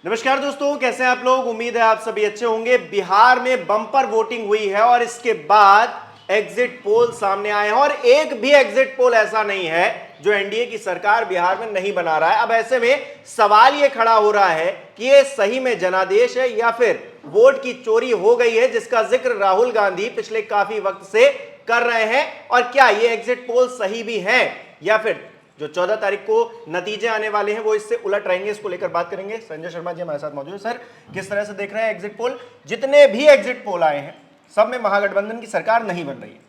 नमस्कार दोस्तों, कैसे हैं आप लोग। उम्मीद है आप सभी अच्छे होंगे। बिहार में बम्पर वोटिंग हुई है और इसके बाद एग्जिट पोल सामने आए हैं और एक भी एग्जिट पोल ऐसा नहीं है जो एनडीए की सरकार बिहार में नहीं बना रहा है। अब ऐसे में सवाल यह खड़ा हो रहा है कि ये सही में जनादेश है या फिर वोट की चोरी हो गई है, जिसका जिक्र राहुल गांधी पिछले काफी वक्त से कर रहे हैं। और क्या ये एग्जिट पोल सही भी हैं या फिर जो 14 तारीख को नतीजे आने वाले हैं वो इससे उलट रहेंगे, इसको लेकर बात करेंगे। संजय शर्मा जी हमारे साथ मौजूद है। सर, किस तरह से देख रहे हैं एग्जिट पोल? जितने भी एग्जिट पोल आए हैं सब में महागठबंधन की सरकार नहीं बन रही है।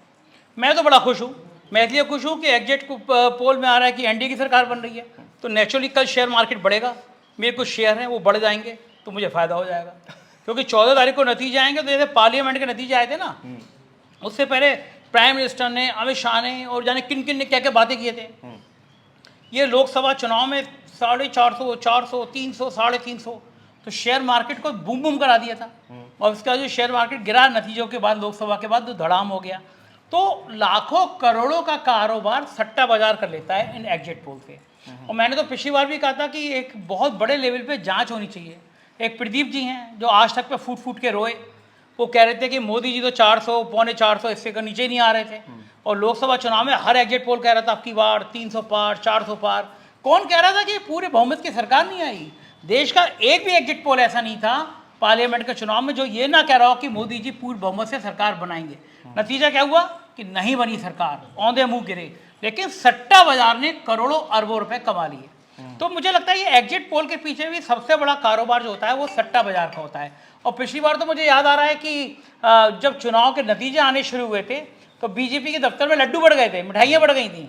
मैं तो बड़ा खुश हूँ। मैं इसलिए खुश हूँ कि एग्जिट पोल में आ रहा है कि एनडीए की सरकार बन रही है, तो नेचुरली कल शेयर मार्केट बढ़ेगा। मेरे कुछ शेयर हैं वो बढ़ जाएंगे तो मुझे फ़ायदा हो जाएगा, क्योंकि 14 तारीख को नतीजे आएंगे। तो जैसे पार्लियामेंट के नतीजे आए थे ना, उससे पहले प्राइम मिनिस्टर ने, अमित शाह ने और जाने किन किन ने क्या क्या बातें किए थे। ये लोकसभा चुनाव में 450, 400, 300, 350 तो शेयर मार्केट को बूम बूम करा दिया था। और उसका जो शेयर मार्केट गिरा नतीजों के बाद, लोकसभा के बाद, तो धड़ाम हो गया। तो लाखों करोड़ों का कारोबार सट्टा बाजार कर लेता है इन एग्जिट पोल से। और मैंने तो पिछली बार भी कहा था कि एक बहुत बड़े लेवल पे जांच होनी चाहिए। एक प्रदीप जी हैं जो आज तक पे फूट फूट के रोए। वो कह रहे थे कि मोदी जी तो 400, पौने 400 इससे का नीचे ही नहीं आ रहे थे। और लोकसभा चुनाव में हर एग्जिट पोल कह रहा था आपकी बार 300 पार, 400 पार। कौन कह रहा था कि पूरे बहुमत की सरकार नहीं आई? देश का एक भी एग्जिट पोल ऐसा नहीं था पार्लियामेंट के चुनाव में जो ये ना कह रहा हो कि मोदी जी पूर्ण बहुमत से सरकार बनाएंगे। नतीजा क्या हुआ कि नहीं बनी सरकार, औंधे मुंह गिरे। लेकिन सट्टा बाजार ने करोड़ों अरबों रुपए कमा लिए। तो मुझे लगता है ये एग्जिट पोल के पीछे भी सबसे बड़ा कारोबार जो होता है वो सट्टा बाजार का होता है। और पिछली बार तो मुझे याद आ रहा है कि जब चुनाव के नतीजे आने शुरू हुए थे तो बीजेपी के दफ्तर में लड्डू बढ़ गए थे, मिठाइयाँ बढ़ गई थी।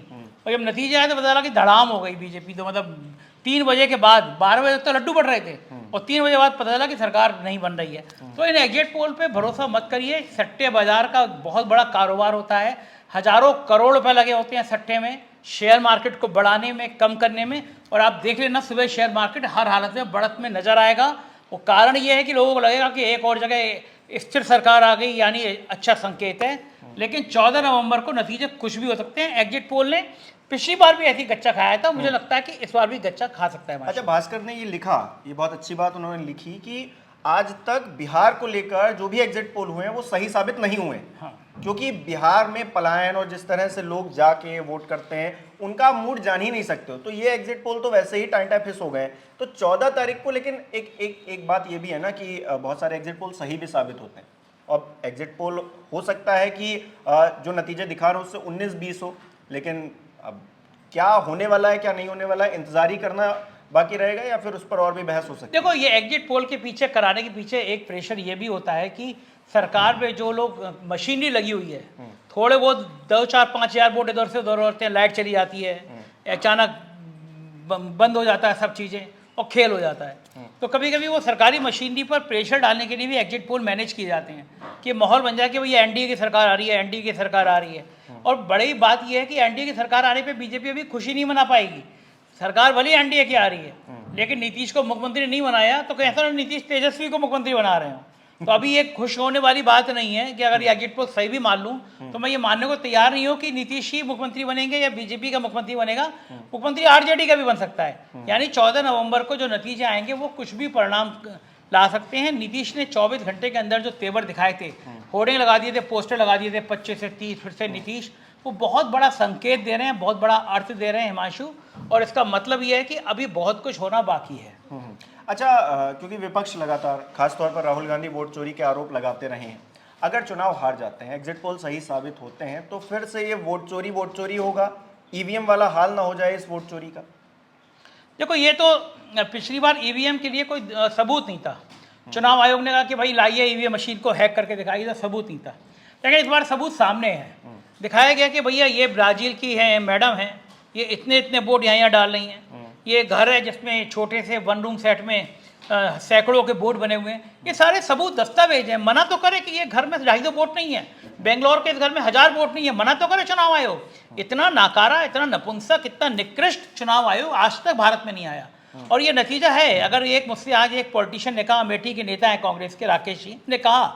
और जब नतीजे आए तो पता लगा कि धड़ाम हो गई बीजेपी। तो मतलब 3 बजे के बाद 12 बजे तक तो लड्डू बढ़ रहे थे और 3 बजे बाद पता चला कि सरकार नहीं बन रही है। तो इन एग्जिट पोल पे भरोसा मत करिए। सट्टे बाजार का बहुत बड़ा कारोबार होता है। हजारों करोड़ रुपए लगे होते हैं सट्टे में, शेयर मार्केट को बढ़ाने में, कम करने में। और आप देख लेना सुबह शेयर मार्केट हर हालत में बढ़त में नजर आएगा। वो कारण ये है कि लोगों को लगेगा कि एक और जगह स्थिर सरकार आ गई, यानी अच्छा संकेत है। लेकिन 14 नवंबर को नतीजे कुछ भी हो सकते हैं। एग्जिट पोल ने पिछली बार भी ऐसी गच्चा खाया था, मुझे लगता है कि इस बार भी गच्चा खा सकता है। अच्छा, भास्कर ने ये लिखा, ये बहुत अच्छी बात उन्होंने लिखी कि आज तक बिहार को लेकर जो भी एग्जिट पोल हुए हैं वो सही साबित नहीं हुए। हाँ। क्योंकि बिहार में पलायन और जिस तरह से लोग जाके वोट करते हैं उनका मूड जान ही नहीं सकते हो। तो ये एग्जिट पोल तो वैसे ही टाइम फिस हो गए। तो 14 तारीख को, लेकिन एक बात ये भी है ना कि बहुत सारे एग्जिट पोल सही भी साबित होते हैं। अब एग्जिट पोल हो सकता है कि जो नतीजे दिखा रहे हो उससे 19-20 हो, लेकिन अब क्या होने वाला है क्या नहीं होने वाला है इंतजार ही करना बाकी रहेगा, या फिर उस पर और भी बहस हो सकती है। देखो, ये एग्जिट पोल के पीछे कराने के पीछे एक प्रेशर ये भी होता है कि सरकार में जो लोग मशीनरी लगी हुई है, थोड़े बहुत 2, 4, 5 हज़ार वोट इधर से उधर होते हैं, लाइट चली जाती है, अचानक बंद हो जाता है सब चीज़ें और खेल हो जाता है। तो कभी कभी वो सरकारी मशीनरी पर प्रेशर डालने के लिए भी एग्जिट पोल मैनेज किए जाते हैं कि माहौल बन जाए कि भैया एनडीए की सरकार आ रही है, एनडीए की सरकार आ रही है। और बड़ी बात यह है कि एनडीए की सरकार आने पे बीजेपी अभी खुशी नहीं मना पाएगी। सरकार भले एनडीए की आ रही है, लेकिन नीतीश को मुख्यमंत्री नहीं बनाया तो कैसा नीतीश तेजस्वी को मुख्यमंत्री बना रहे हो। तो अभी ये खुश होने वाली बात नहीं है कि अगर ये एग्जिट पोल सही भी मान लूँ तो मैं ये मानने को तैयार नहीं हूँ कि नीतीश ही मुख्यमंत्री बनेंगे या बीजेपी का मुख्यमंत्री बनेगा। मुख्यमंत्री आरजेडी का भी बन सकता है। यानी 14 नवंबर को जो नतीजे आएंगे वो कुछ भी परिणाम ला सकते हैं। नीतीश ने 24 घंटे के अंदर जो तेवर दिखाए थे, होर्डिंग लगा दिए थे, पोस्टर लगा दिए थे 25 से 30, फिर से नीतीश, वो बहुत बड़ा संकेत दे रहे हैं, बहुत बड़ा अर्थ दे रहे हैं हिमांशु। और इसका मतलब ये है कि अभी बहुत कुछ होना बाकी है। अच्छा, क्योंकि विपक्ष लगातार, खासतौर पर राहुल गांधी वोट चोरी के आरोप लगाते रहे हैं। अगर चुनाव हार जाते हैं, एग्जिट पोल सही साबित होते हैं, तो फिर से ये वोट चोरी होगा, ईवीएम वाला हाल ना हो जाए इस वोट चोरी का? देखो, ये तो पिछली बार ईवीएम के लिए कोई सबूत नहीं था। चुनाव आयोग ने कहा कि भाई लाइए ईवीएम मशीन को हैक करके दिखाइए, तो सबूत नहीं था। लेकिन इस बार सबूत सामने है। दिखाया गया कि भैया ये ब्राज़ील की हैं मैडम हैं, ये इतने इतने वोट यहाँ डाल रही हैं। ये घर है जिसमें छोटे से 1 रूम सेट में सैकड़ों के वोट बने हुए हैं। ये सारे सबूत दस्तावेज हैं। मना तो करे कि ये घर में 250 वोट नहीं है, बेंगलोर के इस घर में 1000 वोट नहीं है, मना तो करे चुनाव आयोग। इतना नाकारा, इतना नपुंसक, इतना निकृष्ट चुनाव आयोग आज तक भारत में नहीं आया। और ये नतीजा है। अगर मुझसे आज एक पॉलिटिशियन ने कहा, अमेठी के नेता हैं कांग्रेस के, राकेश जी ने कहा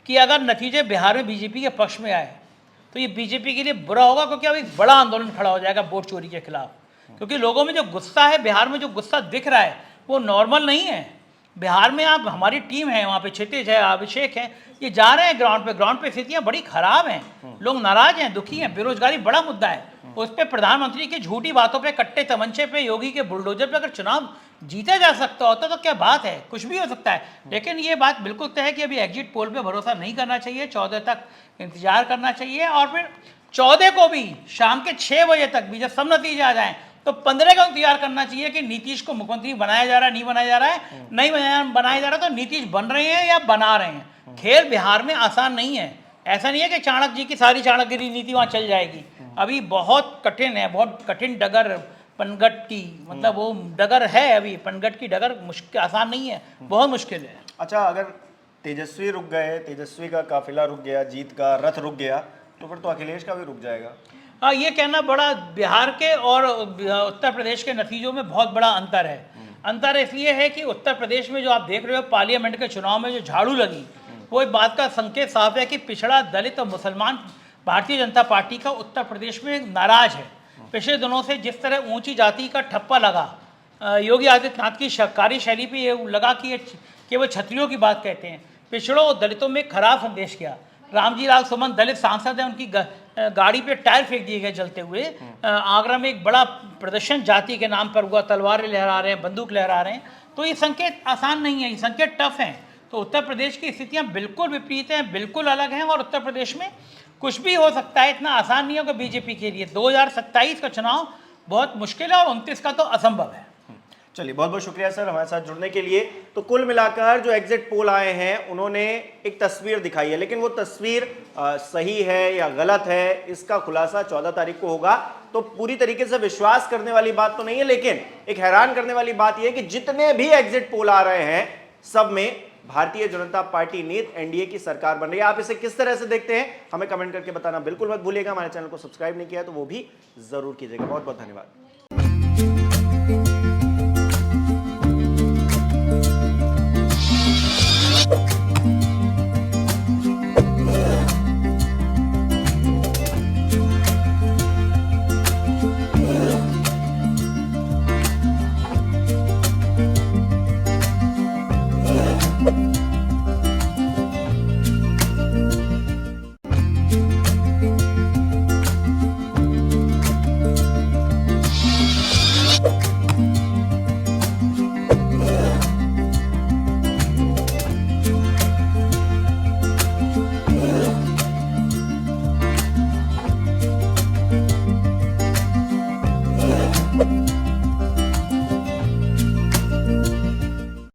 कि अगर नतीजे बिहार में बीजेपी के पक्ष में आए तो ये बीजेपी के लिए बुरा होगा, क्योंकि अब एक बड़ा आंदोलन खड़ा हो जाएगा वोट चोरी के खिलाफ। क्योंकि लोगों में जो गुस्सा है, बिहार में जो गुस्सा दिख रहा है वो नॉर्मल नहीं है। बिहार में आप हमारी टीम है, वहाँ पे क्षितिज है, अभिषेक है, ये जा रहे हैं ग्राउंड पे स्थितियाँ बड़ी खराब हैं, लोग नाराज हैं, दुखी हैं, बेरोजगारी बड़ा मुद्दा है। उस पर प्रधानमंत्री की झूठी बातों पे, कट्टे तमंचे पे, योगी के बुलडोजर पे अगर चुनाव जीता जा सकता होता तो क्या बात है, कुछ भी हो सकता है। लेकिन ये बात बिल्कुल तय है कि अभी एग्जिट पोल पे भरोसा नहीं करना चाहिए, 14 तक इंतजार करना चाहिए, और फिर 14 को भी शाम के 6 बजे तक भी जब सब नतीजे आ जाएं तो 15 का इंतजार करना चाहिए कि नीतीश को मुख्यमंत्री बनाया जा रहा है, नहीं बनाया जा रहा है, नहीं बनाया जा रहा तो नीतीश बन रहे हैं या बना रहे हैं। खेल बिहार में आसान नहीं है, ऐसा नहीं है कि चाणक्य जी की सारी चाणक्यगिरी नीति वहाँ चल जाएगी। अभी बहुत कठिन है, बहुत कठिन डगर पनगट की, मतलब वो डगर है, अभी पनगट की डगर मुश्किल, आसान नहीं है, बहुत मुश्किल है। अच्छा, अगर तेजस्वी रुक गए, तेजस्वी का काफिला रुक गया, जीत का रथ रुक गया, तो फिर तो अखिलेश का भी रुक जाएगा। हाँ, ये कहना बड़ा, बिहार के और उत्तर प्रदेश के नतीजों में बहुत बड़ा अंतर है। अंतर इसलिए है कि उत्तर प्रदेश में जो आप देख रहे हो पार्लियामेंट के चुनाव में जो झाड़ू लगी, वो एक बात का संकेत साफ है कि पिछड़ा, दलित और मुसलमान भारतीय जनता पार्टी का उत्तर प्रदेश में नाराज है। पिछले दिनों से जिस तरह ऊंची जाति का ठप्पा लगा, योगी आदित्यनाथ की कार्यशैली पे ये लगा कि ये केवल छतरियों की बात कहते हैं, पिछड़ों और दलितों में खराब संदेश किया। रामजी लाल सुमन दलित सांसद हैं, उनकी गाड़ी पे टायर फेंक दिए गए जलते हुए। आगरा में एक बड़ा प्रदर्शन जाति के नाम पर हुआ, तलवारें लहरा रहे हैं, बंदूक लहरा रहे हैं। तो ये संकेत आसान नहीं है, ये संकेत टफ हैं। तो उत्तर प्रदेश की स्थितियां बिल्कुल विपरीत हैं, बिल्कुल अलग हैं, और उत्तर प्रदेश में कुछ भी हो सकता है, इतना आसान नहीं होगा बीजेपी के लिए। 2027 का चुनाव बहुत मुश्किल है और 29 का तो असंभव है। चलिए, बहुत बहुत शुक्रिया सर हमारे साथ जुड़ने के लिए। तो कुल मिलाकर जो एग्जिट पोल आए हैं उन्होंने एक तस्वीर दिखाई है, लेकिन वो तस्वीर सही है या गलत है, इसका खुलासा 14 तारीख को होगा। तो पूरी तरीके से विश्वास करने वाली बात तो नहीं है, लेकिन एक हैरान करने वाली बात यह है कि जितने भी एग्जिट पोल आ रहे हैं सब में भारतीय जनता पार्टी नीत एनडीए की सरकार बन रही है। आप इसे किस तरह से देखते हैं हमें कमेंट करके बताना बिल्कुल मत भूलिएगा। हमारे चैनल को सब्सक्राइब नहीं किया तो वो भी जरूर कीजिएगा। बहुत बहुत धन्यवाद।